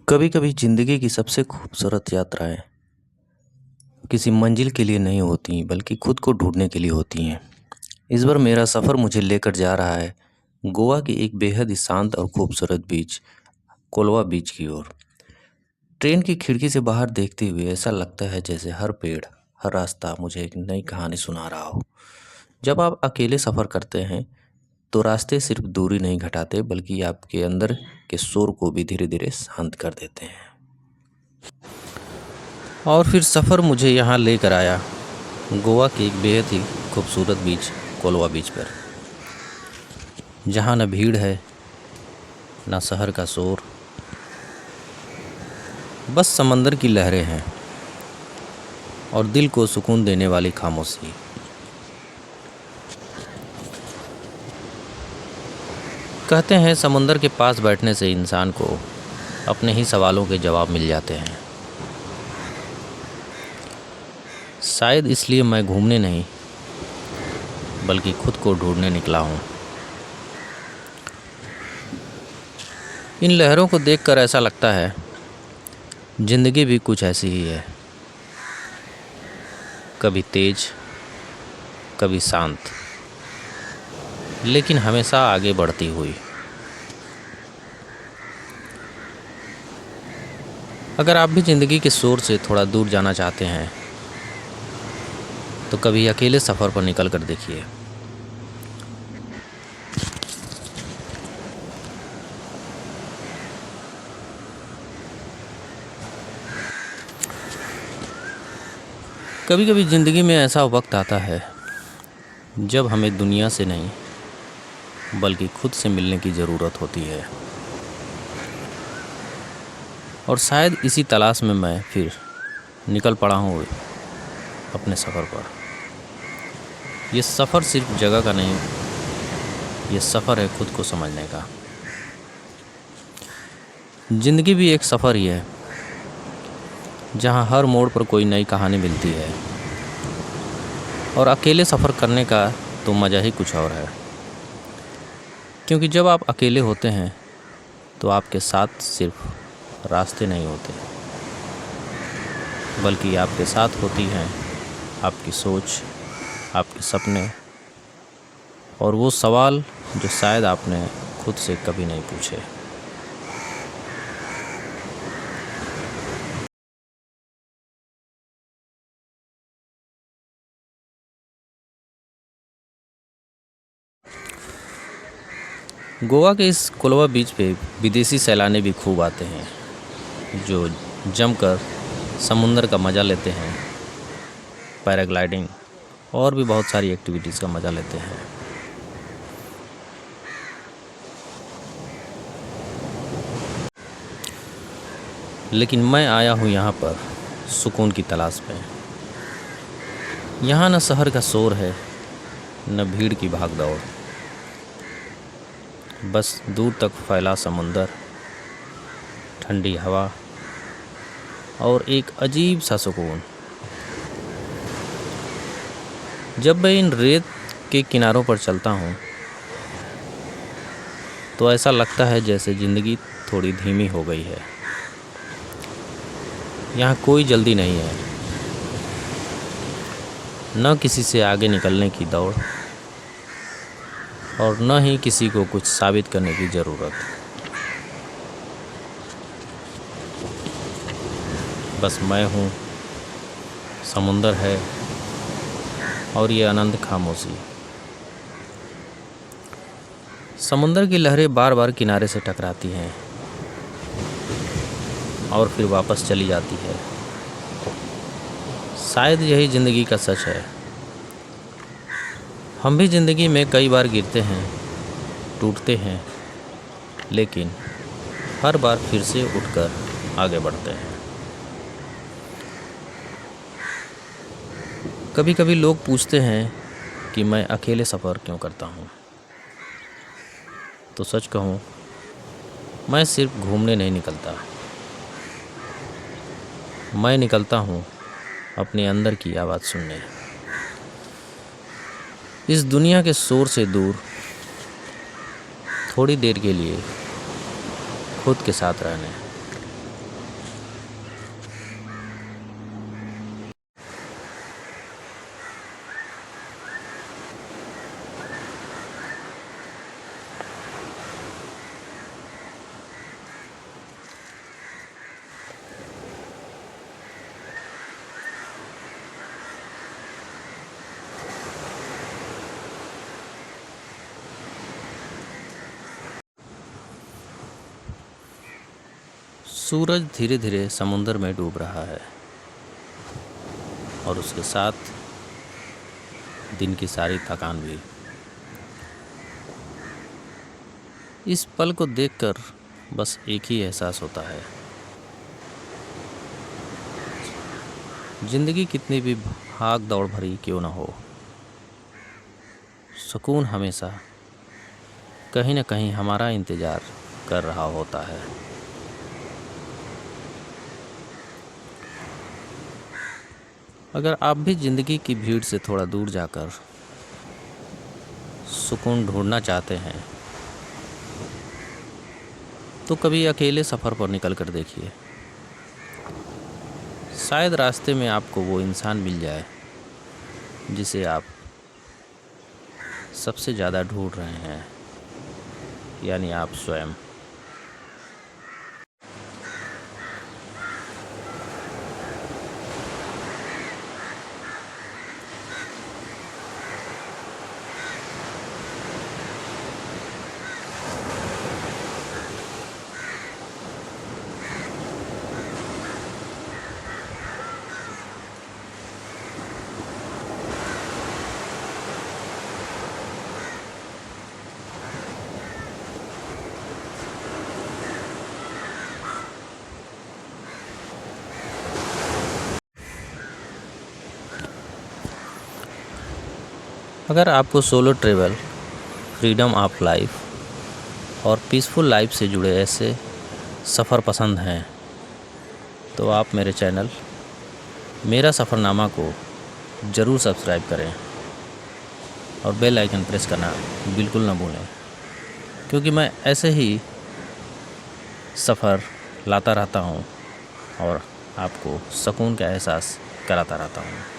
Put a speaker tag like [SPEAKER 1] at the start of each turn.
[SPEAKER 1] कभी कभी जिंदगी की सबसे खूबसूरत यात्राएं किसी मंजिल के लिए नहीं होती बल्कि खुद को ढूंढने के लिए होती हैं। इस बार मेरा सफ़र मुझे लेकर जा रहा है गोवा की एक बेहद ही शांत और खूबसूरत बीच कोलवा बीच की ओर। ट्रेन की खिड़की से बाहर देखते हुए ऐसा लगता है जैसे हर पेड़, हर रास्ता मुझे एक नई कहानी सुना रहा हो। जब आप अकेले सफ़र करते हैं तो रास्ते सिर्फ दूरी नहीं घटाते बल्कि आपके अंदर के शोर को भी धीरे धीरे शांत कर देते हैं। और फिर सफ़र मुझे यहाँ लेकर आया गोवा के एक बेहद ही खूबसूरत बीच कोलवा बीच पर, जहाँ न भीड़ है न शहर का शोर, बस समंदर की लहरें हैं और दिल को सुकून देने वाली खामोशी। कहते हैं समंदर के पास बैठने से इंसान को अपने ही सवालों के जवाब मिल जाते हैं। शायद इसलिए मैं घूमने नहीं बल्कि खुद को ढूंढने निकला हूँ। इन लहरों को देखकर ऐसा लगता है जिंदगी भी कुछ ऐसी ही है, कभी तेज कभी शांत, लेकिन हमेशा आगे बढ़ती हुई। अगर आप भी ज़िंदगी के शोर से थोड़ा दूर जाना चाहते हैं तो कभी अकेले सफ़र पर निकल कर देखिए। कभी कभी ज़िंदगी में ऐसा वक्त आता है जब हमें दुनिया से नहीं बल्कि खुद से मिलने की ज़रूरत होती है, और शायद इसी तलाश में मैं फिर निकल पड़ा हूँ अपने सफ़र पर। ये सफ़र सिर्फ जगह का नहीं, ये सफ़र है खुद को समझने का। ज़िंदगी भी एक सफ़र ही है जहाँ हर मोड़ पर कोई नई कहानी मिलती है, और अकेले सफ़र करने का तो मज़ा ही कुछ और है। क्योंकि जब आप अकेले होते हैं तो आपके साथ सिर्फ रास्ते नहीं होते बल्कि आपके साथ होती हैं आपकी सोच, आपके सपने और वो सवाल जो शायद आपने खुद से कभी नहीं पूछे। गोवा के इस कोलवा बीच पे विदेशी सैलानी भी खूब आते हैं, जो जमकर समुंदर का मज़ा लेते हैं, पैराग्लाइडिंग और भी बहुत सारी एक्टिविटीज़ का मज़ा लेते हैं। लेकिन मैं आया हूँ यहाँ पर सुकून की तलाश में। यहाँ न शहर का शोर है न भीड़ की भागदौड़, बस दूर तक फैला समुंदर, ठंडी हवा और एक अजीब सा सुकून। जब मैं इन रेत के किनारों पर चलता हूँ तो ऐसा लगता है जैसे ज़िंदगी थोड़ी धीमी हो गई है। यहाँ कोई जल्दी नहीं है, न किसी से आगे निकलने की दौड़ और न ही किसी को कुछ साबित करने की ज़रूरत। बस मैं हूँ, समुंदर है और ये अनंत खामोशी। समुंदर की लहरें बार बार किनारे से टकराती हैं और फिर वापस चली जाती है। शायद यही ज़िंदगी का सच है। हम भी ज़िंदगी में कई बार गिरते हैं, टूटते हैं, लेकिन हर बार फिर से उठकर आगे बढ़ते हैं। कभी कभी लोग पूछते हैं कि मैं अकेले सफ़र क्यों करता हूँ, तो सच कहूँ मैं सिर्फ घूमने नहीं निकलता, मैं निकलता हूँ अपने अंदर की आवाज़ सुनने। इस दुनिया के शोर से दूर थोड़ी देर के लिए खुद के साथ रहने। सूरज धीरे धीरे समुंदर में डूब रहा है और उसके साथ दिन की सारी थकान भी। इस पल को देखकर बस एक ही एहसास होता है, जिंदगी कितनी भी भाग दौड़ भरी क्यों ना हो, सुकून हमेशा कहीं न कहीं हमारा इंतज़ार कर रहा होता है। अगर आप भी ज़िंदगी की भीड़ से थोड़ा दूर जाकर सुकून ढूंढना चाहते हैं तो कभी अकेले सफ़र पर निकल कर देखिए। शायद रास्ते में आपको वो इंसान मिल जाए जिसे आप सबसे ज़्यादा ढूंढ रहे हैं, यानी आप स्वयं। अगर आपको solo travel, freedom of life और पीसफुल लाइफ से जुड़े ऐसे सफ़र पसंद हैं तो आप मेरे चैनल मेरा सफ़रनामा को ज़रूर सब्सक्राइब करें और बेल आइकन प्रेस करना बिल्कुल ना भूलें, क्योंकि मैं ऐसे ही सफ़र लाता रहता हूँ और आपको सुकून का एहसास कराता रहता हूँ।